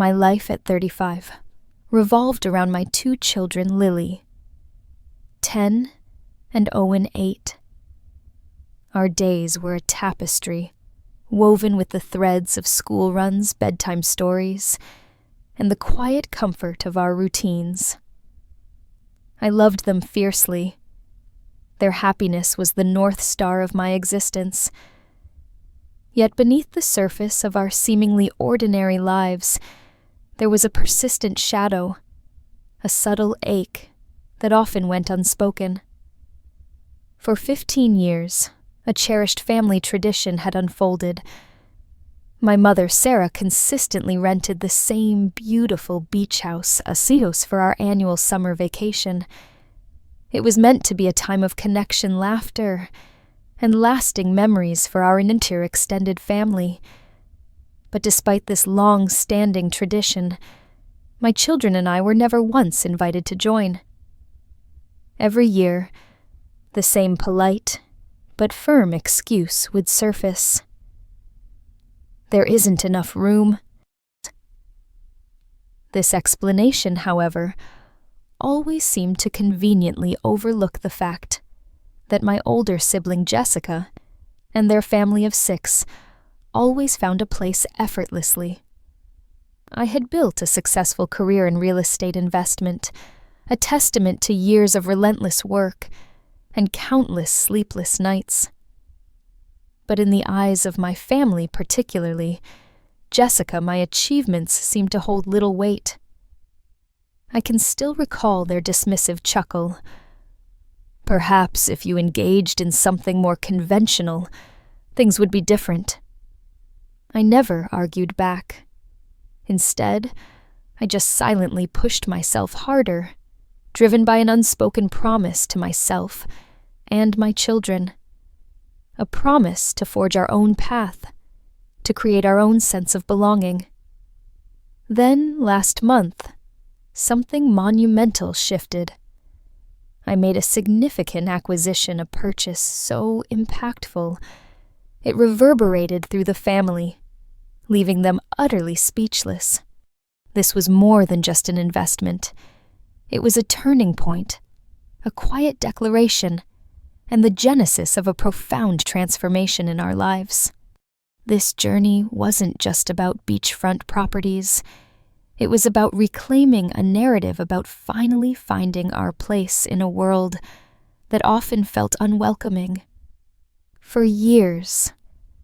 My life at 35 revolved around my two children, Lily, 10, and Owen, 8. Our days were a tapestry, woven with the threads of school runs, bedtime stories, and the quiet comfort of our routines. I loved them fiercely. Their happiness was the North Star of my existence. Yet beneath the surface of our seemingly ordinary lives, there was a persistent shadow, a subtle ache that often went unspoken. For 15 years, a cherished family tradition had unfolded. My mother, Sarah, consistently rented the same beautiful beach house, Asios, for our annual summer vacation. It was meant to be a time of connection, laughter, and lasting memories for our entire extended family. But despite this long-standing tradition, my children and I were never once invited to join. Every year, the same polite but firm excuse would surface. There isn't enough room. This explanation, however, always seemed to conveniently overlook the fact that my older sibling Jessica and their family of 6 always found a place effortlessly. I had built a successful career in real estate investment, a testament to years of relentless work and countless sleepless nights. But in the eyes of my family particularly, Jessica, my achievements seemed to hold little weight. I can still recall their dismissive chuckle. Perhaps if you engaged in something more conventional, things would be different. I never argued back. Instead, I just silently pushed myself harder, driven by an unspoken promise to myself and my children. A promise to forge our own path, to create our own sense of belonging. Then, last month, something monumental shifted. I made a significant acquisition, a purchase so impactful, it reverberated through the family, leaving them utterly speechless. This was more than just an investment. It was a turning point, a quiet declaration, and the genesis of a profound transformation in our lives. This journey wasn't just about beachfront properties. It was about reclaiming a narrative about finally finding our place in a world that often felt unwelcoming. For years,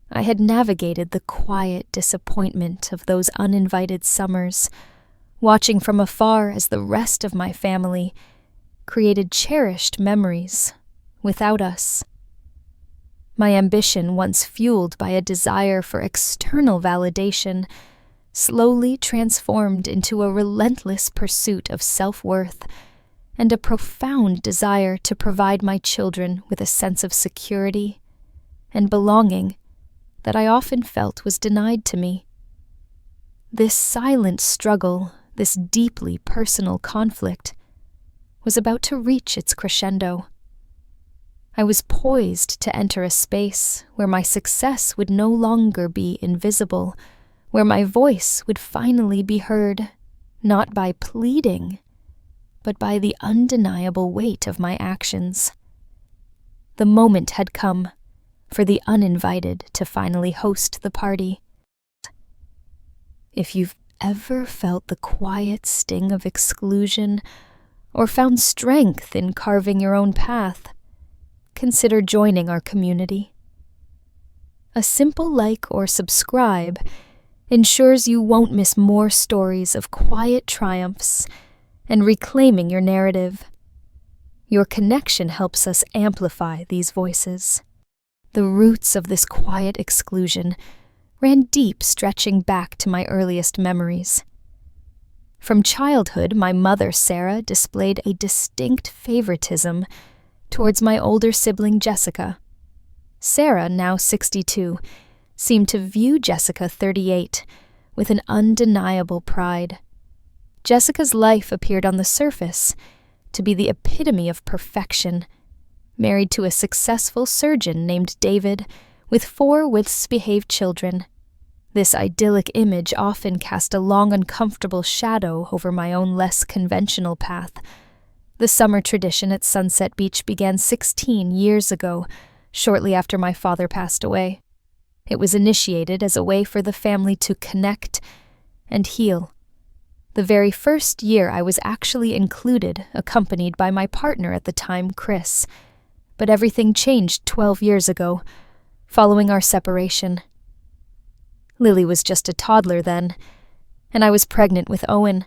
I had navigated the quiet disappointment of those uninvited summers, watching from afar as the rest of my family created cherished memories without us. My ambition, once fueled by a desire for external validation, slowly transformed into a relentless pursuit of self-worth and a profound desire to provide my children with a sense of security and belonging that I often felt was denied to me. This silent struggle, this deeply personal conflict, was about to reach its crescendo. I was poised to enter a space where my success would no longer be invisible, where my voice would finally be heard, not by pleading, but by the undeniable weight of my actions. The moment had come for the uninvited to finally host the party. If you've ever felt the quiet sting of exclusion or found strength in carving your own path, consider joining our community. A simple like or subscribe ensures you won't miss more stories of quiet triumphs and reclaiming your narrative. Your connection helps us amplify these voices. The roots of this quiet exclusion ran deep, stretching back to my earliest memories. From childhood, my mother, Sarah, displayed a distinct favoritism towards my older sibling, Jessica. Sarah, now 62, seemed to view Jessica, 38, with an undeniable pride. Jessica's life appeared on the surface to be the epitome of perfection, married to a successful surgeon named David, with 4 misbehaved children. This idyllic image often cast a long, uncomfortable shadow over my own less conventional path. The summer tradition at Sunset Beach began 16 years ago, shortly after my father passed away. It was initiated as a way for the family to connect and heal. The very first year I was actually included, accompanied by my partner at the time, Chris. But everything changed 12 years ago, following our separation. Lily was just a toddler then, and I was pregnant with Owen.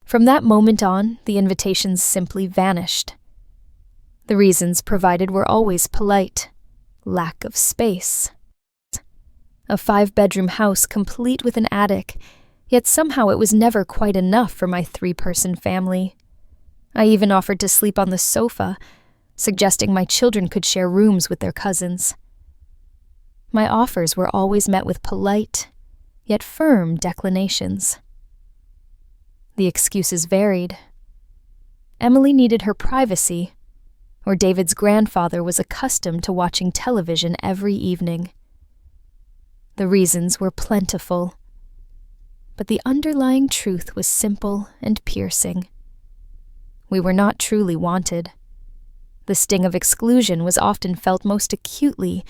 From that moment on, the invitations simply vanished. The reasons provided were always polite: lack of space. A 5-bedroom house complete with an attic, yet somehow it was never quite enough for my 3-person family. I even offered to sleep on the sofa, suggesting my children could share rooms with their cousins. My offers were always met with polite, yet firm declinations. The excuses varied. Emily needed her privacy, or David's grandfather was accustomed to watching television every evening. The reasons were plentiful, but the underlying truth was simple and piercing. We were not truly wanted. The sting of exclusion was often felt most acutely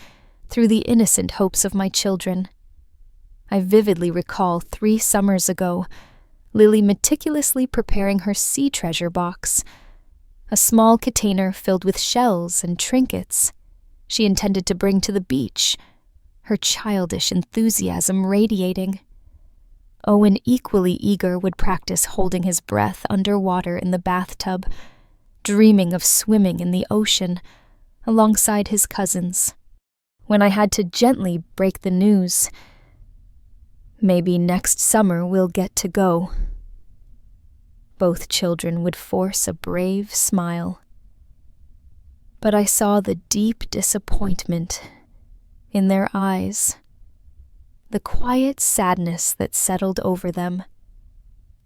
through the innocent hopes of my children. I vividly recall 3 summers ago, Lily meticulously preparing her sea treasure box, a small container filled with shells and trinkets she intended to bring to the beach, her childish enthusiasm radiating. Owen, equally eager, would practice holding his breath underwater in the bathtub, dreaming of swimming in the ocean alongside his cousins. When I had to gently break the news, "Maybe next summer we'll get to go," both children would force a brave smile. But I saw the deep disappointment in their eyes, the quiet sadness that settled over them.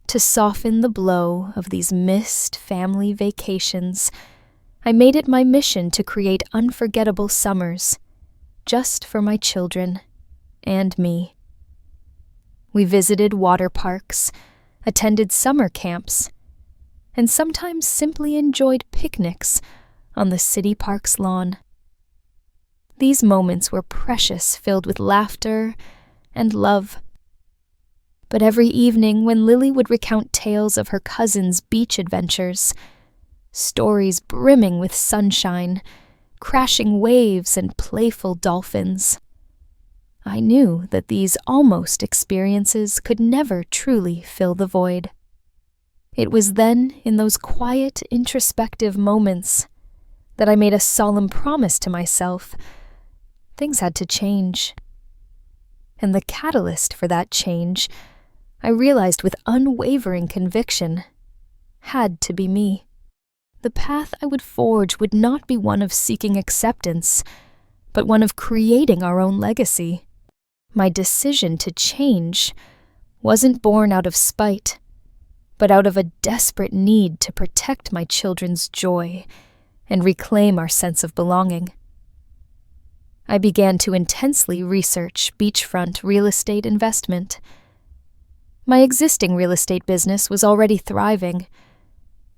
To soften the blow of these missed family vacations, I made it my mission to create unforgettable summers, just for my children and me. We visited water parks, attended summer camps, and sometimes simply enjoyed picnics on the city park's lawn. These moments were precious, filled with laughter and love. But every evening when Lily would recount tales of her cousins' beach adventures, stories brimming with sunshine, crashing waves, and playful dolphins, I knew that these almost experiences could never truly fill the void. It was then, in those quiet, introspective moments, that I made a solemn promise to myself. Things had to change. And the catalyst for that change, I realized with unwavering conviction, had to be me. The path I would forge would not be one of seeking acceptance, but one of creating our own legacy. My decision to change wasn't born out of spite, but out of a desperate need to protect my children's joy and reclaim our sense of belonging. I began to intensely research beachfront real estate investment. My existing real estate business was already thriving.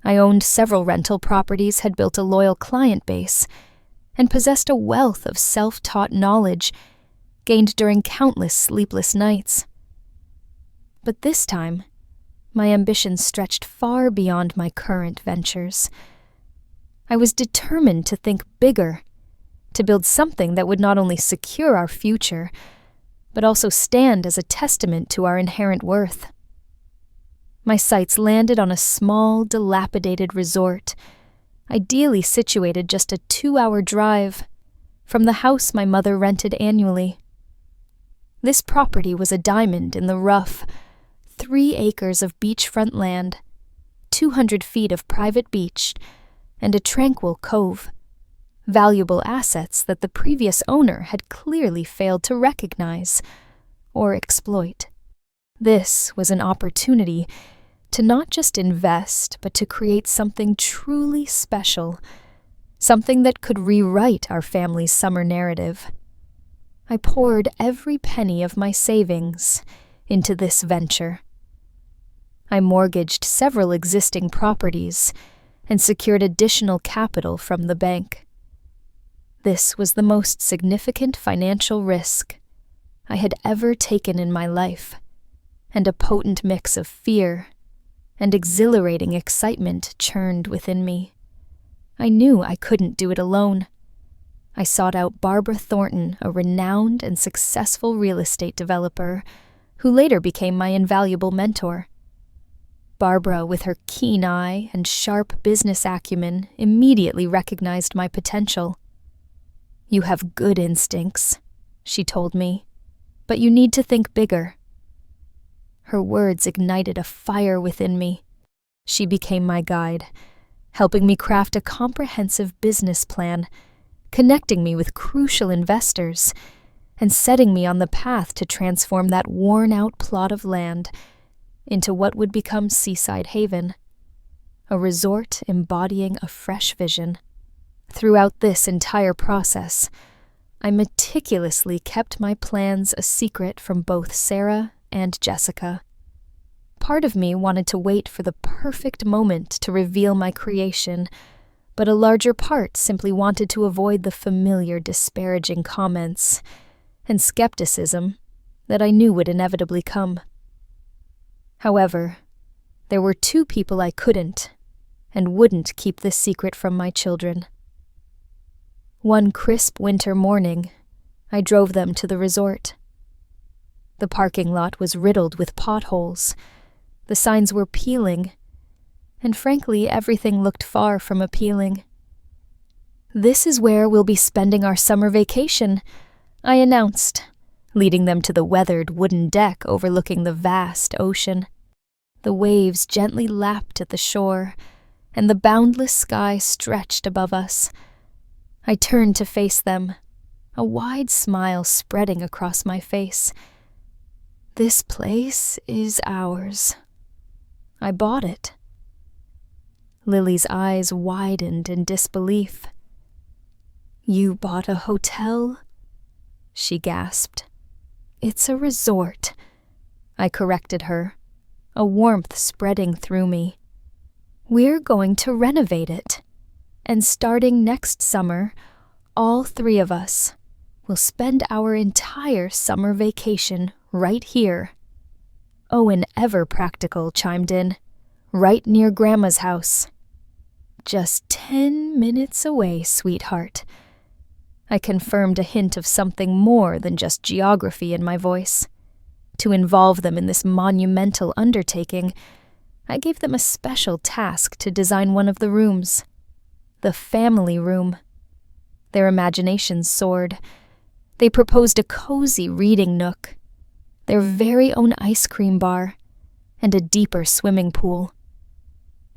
I owned several rental properties, had built a loyal client base, and possessed a wealth of self-taught knowledge gained during countless sleepless nights. But this time, my ambitions stretched far beyond my current ventures. I was determined to think bigger, to build something that would not only secure our future, but also stand as a testament to our inherent worth. My sights landed on a small, dilapidated resort, ideally situated just a 2-hour drive from the house my mother rented annually. This property was a diamond in the rough, 3 acres of beachfront land, 200 feet of private beach, and a tranquil cove. Valuable assets that the previous owner had clearly failed to recognize or exploit. This was an opportunity to not just invest, but to create something truly special, something that could rewrite our family's summer narrative. I poured every penny of my savings into this venture. I mortgaged several existing properties and secured additional capital from the bank. This was the most significant financial risk I had ever taken in my life, and a potent mix of fear and exhilarating excitement churned within me. I knew I couldn't do it alone. I sought out Barbara Thornton, a renowned and successful real estate developer, who later became my invaluable mentor. Barbara, with her keen eye and sharp business acumen, immediately recognized my potential. "You have good instincts," she told me, "but you need to think bigger." Her words ignited a fire within me. She became my guide, helping me craft a comprehensive business plan, connecting me with crucial investors, and setting me on the path to transform that worn-out plot of land into what would become Seaside Haven, a resort embodying a fresh vision. Throughout this entire process, I meticulously kept my plans a secret from both Sarah and Jessica. Part of me wanted to wait for the perfect moment to reveal my creation, but a larger part simply wanted to avoid the familiar disparaging comments and skepticism that I knew would inevitably come. However, there were two people I couldn't and wouldn't keep this secret from my children. One crisp winter morning, I drove them to the resort. The parking lot was riddled with potholes, the signs were peeling, and frankly, everything looked far from appealing. "This is where we'll be spending our summer vacation," I announced, leading them to the weathered wooden deck overlooking the vast ocean. The waves gently lapped at the shore, and the boundless sky stretched above us. I turned to face them, a wide smile spreading across my face. "This place is ours. I bought it." Lily's eyes widened in disbelief. "You bought a hotel?" she gasped. "It's a resort," I corrected her, a warmth spreading through me. "We're going to renovate it, and starting next summer, all three of us will spend our entire summer vacation right here." Owen, ever practical, chimed in, "Right near Grandma's house." "Just 10 minutes away, sweetheart." I confirmed a hint of something more than just geography in my voice. To involve them in this monumental undertaking, I gave them a special task to design one of the rooms. The family room. Their imaginations soared. They proposed a cozy reading nook, their very own ice cream bar, and a deeper swimming pool.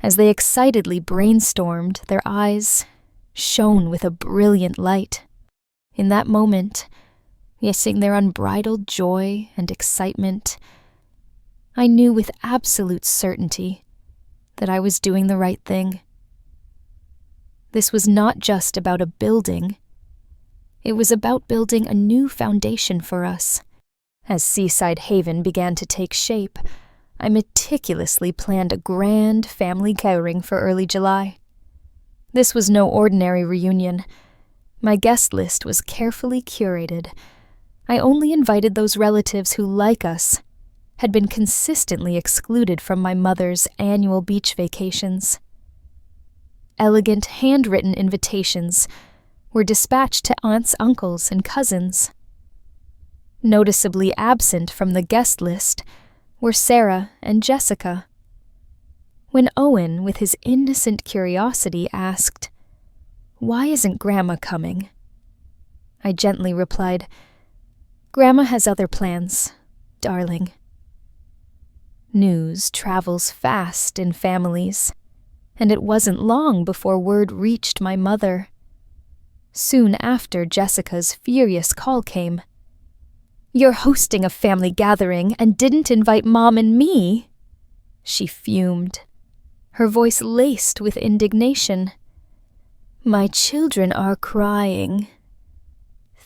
As they excitedly brainstormed, their eyes shone with a brilliant light. In that moment, missing their unbridled joy and excitement, I knew with absolute certainty that I was doing the right thing. This was not just about a building. It was about building a new foundation for us. As Seaside Haven began to take shape, I meticulously planned a grand family gathering for early July. This was no ordinary reunion. My guest list was carefully curated. I only invited those relatives who, like us, had been consistently excluded from my mother's annual beach vacations. Elegant handwritten invitations were dispatched to aunts, uncles, and cousins. Noticeably absent from the guest list were Sarah and Jessica. When Owen, with his innocent curiosity, asked, "Why isn't Grandma coming?" I gently replied, "Grandma has other plans, darling." News travels fast in families, and it wasn't long before word reached my mother. Soon after Jessica's furious call came. "You're hosting a family gathering and didn't invite Mom and me," she fumed, her voice laced with indignation. "My children are crying.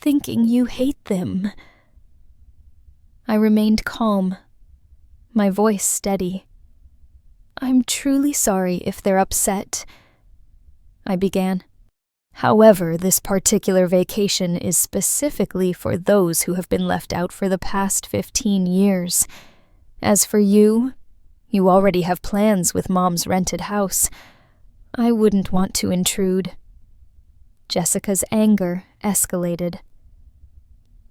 thinking you hate them." I remained calm, my voice steady. "I'm truly sorry if they're upset," I began. "However, this particular vacation is specifically for those who have been left out for the past 15 years. As for you, you already have plans with Mom's rented house. I wouldn't want to intrude." Jessica's anger escalated.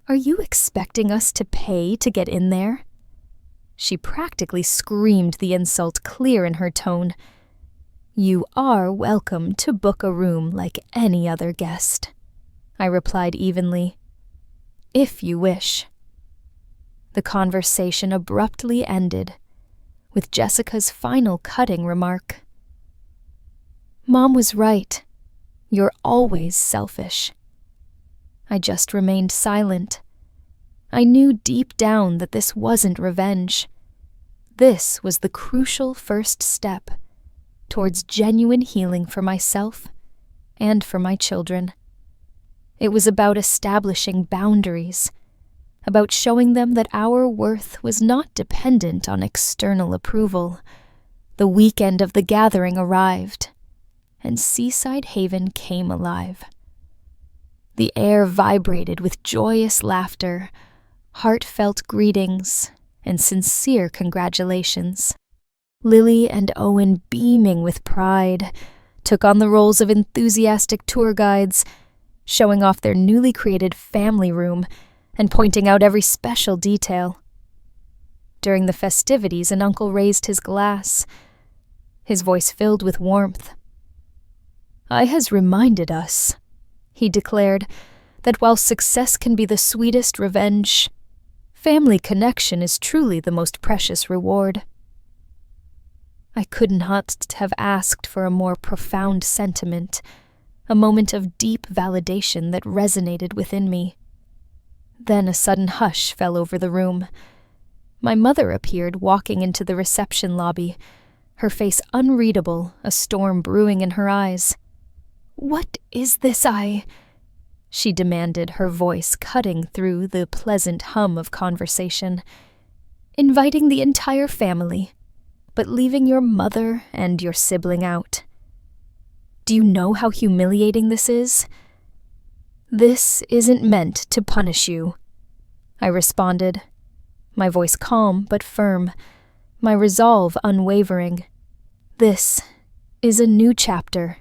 "Are you expecting us to pay to get in there?" She practically screamed the insult clear in her tone. "You are welcome to book a room like any other guest," I replied evenly. "If you wish." The conversation abruptly ended, with Jessica's final cutting remark. "Mom was right. You're always selfish." I just remained silent. I knew deep down that this wasn't revenge. This was the crucial first step towards genuine healing for myself and for my children. It was about establishing boundaries, about showing them that our worth was not dependent on external approval. The weekend of the gathering arrived, and Seaside Haven came alive. The air vibrated with joyous laughter, heartfelt greetings, and sincere congratulations. Lily and Owen, beaming with pride, took on the roles of enthusiastic tour guides, showing off their newly created family room and pointing out every special detail. During the festivities, an uncle raised his glass, his voice filled with warmth. "I has reminded us," he declared, "that while success can be the sweetest revenge, family connection is truly the most precious reward." I could not have asked for a more profound sentiment, a moment of deep validation that resonated within me. Then a sudden hush fell over the room. My mother appeared walking into the reception lobby, her face unreadable, a storm brewing in her eyes. "What is this she demanded, her voice cutting through the pleasant hum of conversation. "Inviting the entire family, but leaving your mother and your sibling out. Do you know how humiliating this is?" "This isn't meant to punish you," I responded, my voice calm but firm, my resolve unwavering. "This is a new chapter.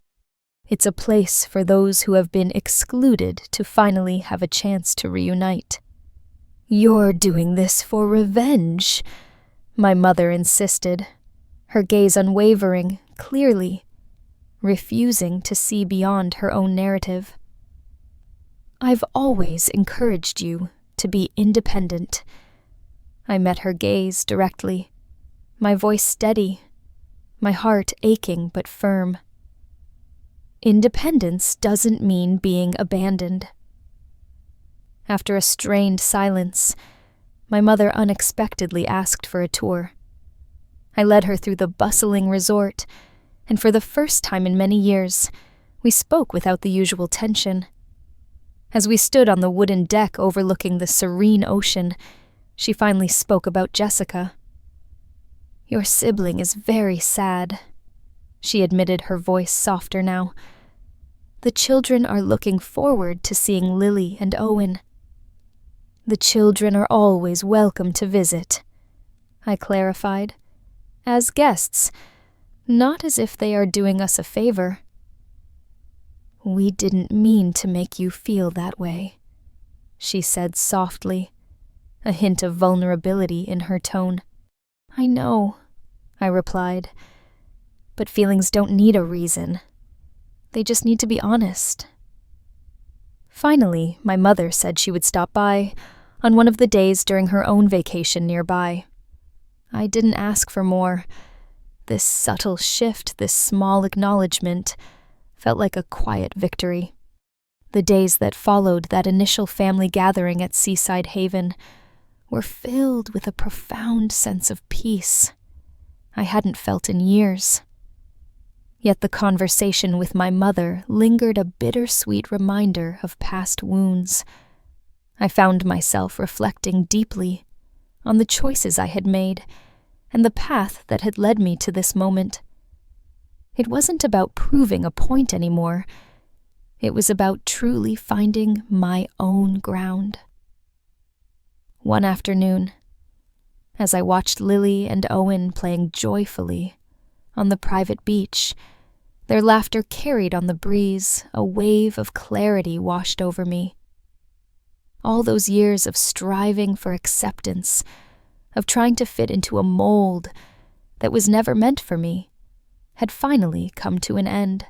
It's a place for those who have been excluded to finally have a chance to reunite." "You're doing this for revenge," my mother insisted, her gaze unwavering, clearly, refusing to see beyond her own narrative. "I've always encouraged you to be independent." I met her gaze directly, my voice steady, my heart aching but firm. Independence doesn't mean being abandoned. After a strained silence, my mother unexpectedly asked for a tour. I led her through the bustling resort, and for the first time in many years, we spoke without the usual tension. As we stood on the wooden deck overlooking the serene ocean, she finally spoke about Jessica. "Your sibling is very sad," she admitted, her voice softer now. "The children are looking forward to seeing Lily and Owen." "The children are always welcome to visit," I clarified, "as guests, not as if they are doing us a favor." "We didn't mean to make you feel that way," she said softly, a hint of vulnerability in her tone. "I know," I replied, "but feelings don't need a reason. They just need to be honest." Finally, my mother said she would stop by on one of the days during her own vacation nearby. I didn't ask for more. This subtle shift, this small acknowledgement, felt like a quiet victory. The days that followed that initial family gathering at Seaside Haven were filled with a profound sense of peace I hadn't felt in years. Yet the conversation with my mother lingered a bittersweet reminder of past wounds, I found myself reflecting deeply on the choices I had made and the path that had led me to this moment. It wasn't about proving a point anymore. It was about truly finding my own ground. One afternoon, as I watched Lily and Owen playing joyfully on the private beach, their laughter carried on the breeze, a wave of clarity washed over me. All those years of striving for acceptance, of trying to fit into a mold that was never meant for me, had finally come to an end.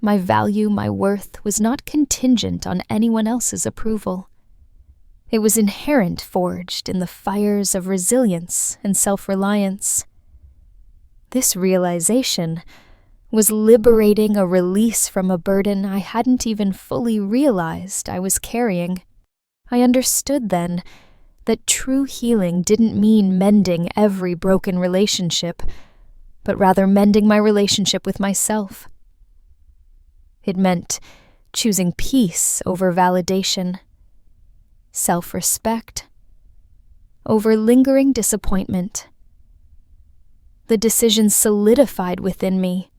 My value, my worth, was not contingent on anyone else's approval. It was inherent, forged in the fires of resilience and self-reliance. This realization was liberating, a release from a burden I hadn't even fully realized I was carrying. I understood then that true healing didn't mean mending every broken relationship, but rather mending my relationship with myself. It meant choosing peace over validation, self-respect over lingering disappointment. The decision solidified within me.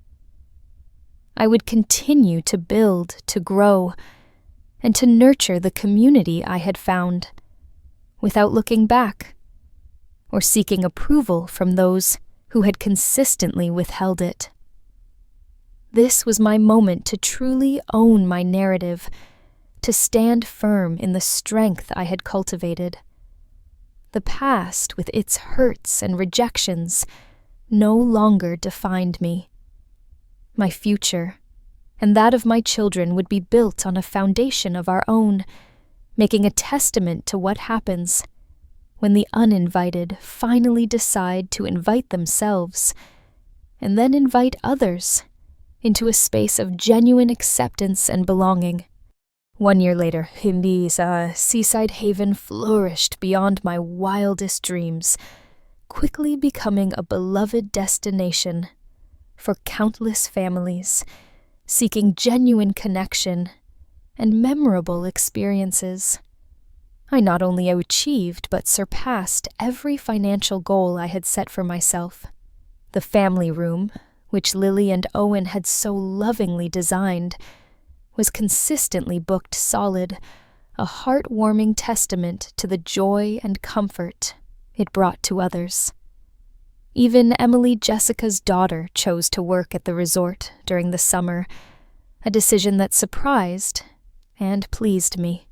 I would continue to build, to grow, and to nurture the community I had found, without looking back or seeking approval from those who had consistently withheld it. This was my moment to truly own my narrative, to stand firm in the strength I had cultivated. The past, with its hurts and rejections, no longer defined me. My future, and that of my children, would be built on a foundation of our own, making a testament to what happens when the uninvited finally decide to invite themselves, and then invite others into a space of genuine acceptance and belonging. 1 year later, Seaside Haven flourished beyond my wildest dreams, quickly becoming a beloved destination for countless families seeking genuine connection and memorable experiences. I not only achieved but surpassed every financial goal I had set for myself. The family room, which Lily and Owen had so lovingly designed, was consistently booked solid, a heartwarming testament to the joy and comfort it brought to others. Even Emily Jessica's daughter chose to work at the resort during the summer, a decision that surprised and pleased me.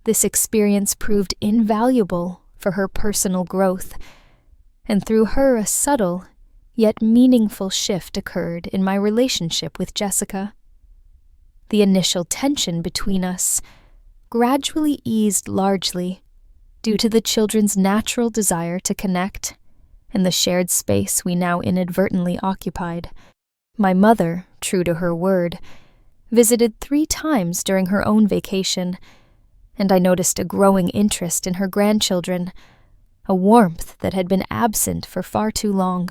This experience proved invaluable for her personal growth, and through her a subtle yet meaningful shift occurred in my relationship with Jessica. The initial tension between us gradually eased largely due to the children's natural desire to connect and the shared space we now inadvertently occupied. My mother, true to her word, visited 3 times during her own vacation, and I noticed a growing interest in her grandchildren, a warmth that had been absent for far too long.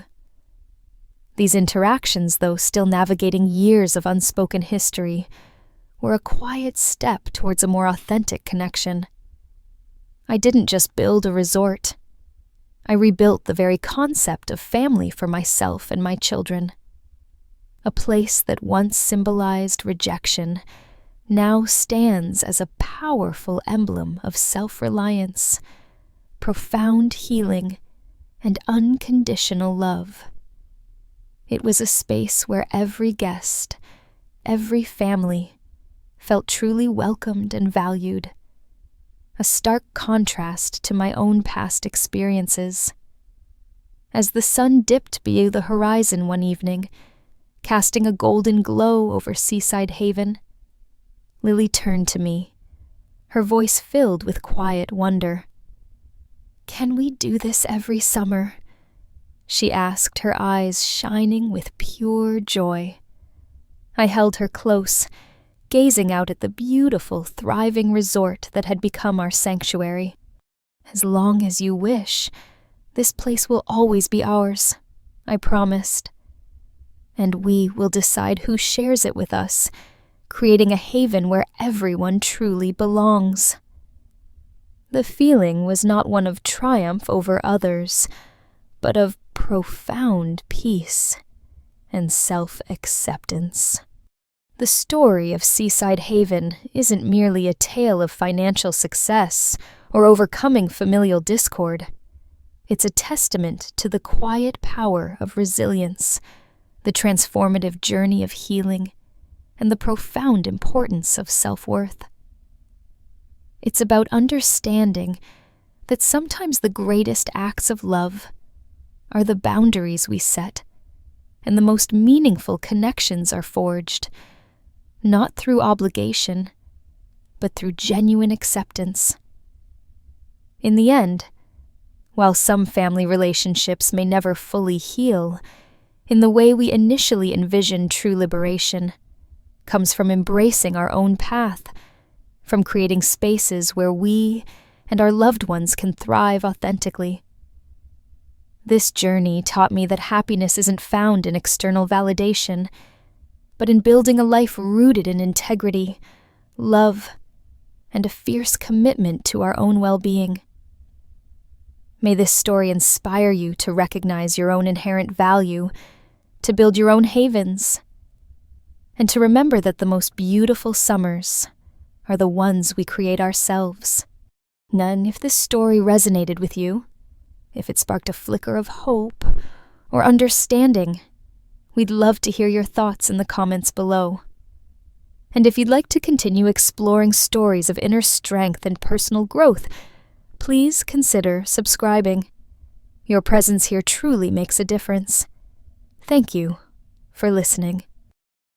These interactions, though still navigating years of unspoken history, were a quiet step towards a more authentic connection. I didn't just build a resort. I rebuilt the very concept of family for myself and my children. A place that once symbolized rejection now stands as a powerful emblem of self-reliance, profound healing, and unconditional love. It was a space where every guest, every family, felt truly welcomed and valued, a stark contrast to my own past experiences. As the sun dipped below the horizon one evening, casting a golden glow over Seaside Haven, Lily turned to me, her voice filled with quiet wonder. "Can we do this every summer?" she asked, her eyes shining with pure joy. I held her close, gazing out at the beautiful, thriving resort that had become our sanctuary. "As long as you wish, this place will always be ours," I promised. "And we will decide who shares it with us, creating a haven where everyone truly belongs." The feeling was not one of triumph over others, but of profound peace and self-acceptance. The story of Seaside Haven isn't merely a tale of financial success or overcoming familial discord. It's a testament to the quiet power of resilience, the transformative journey of healing, and the profound importance of self-worth. It's about understanding that sometimes the greatest acts of love are the boundaries we set, and the most meaningful connections are forged, not through obligation, but through genuine acceptance. In the end, while some family relationships may never fully heal, in the way we initially envisioned true liberation comes from embracing our own path, from creating spaces where we and our loved ones can thrive authentically. This journey taught me that happiness isn't found in external validation, but in building a life rooted in integrity, love, and a fierce commitment to our own well-being. May this story inspire you to recognize your own inherent value, to build your own havens, and to remember that the most beautiful summers are the ones we create ourselves. And if this story resonated with you, if it sparked a flicker of hope or understanding, we'd love to hear your thoughts in the comments below. And if you'd like to continue exploring stories of inner strength and personal growth, please consider subscribing. Your presence here truly makes a difference. Thank you for listening.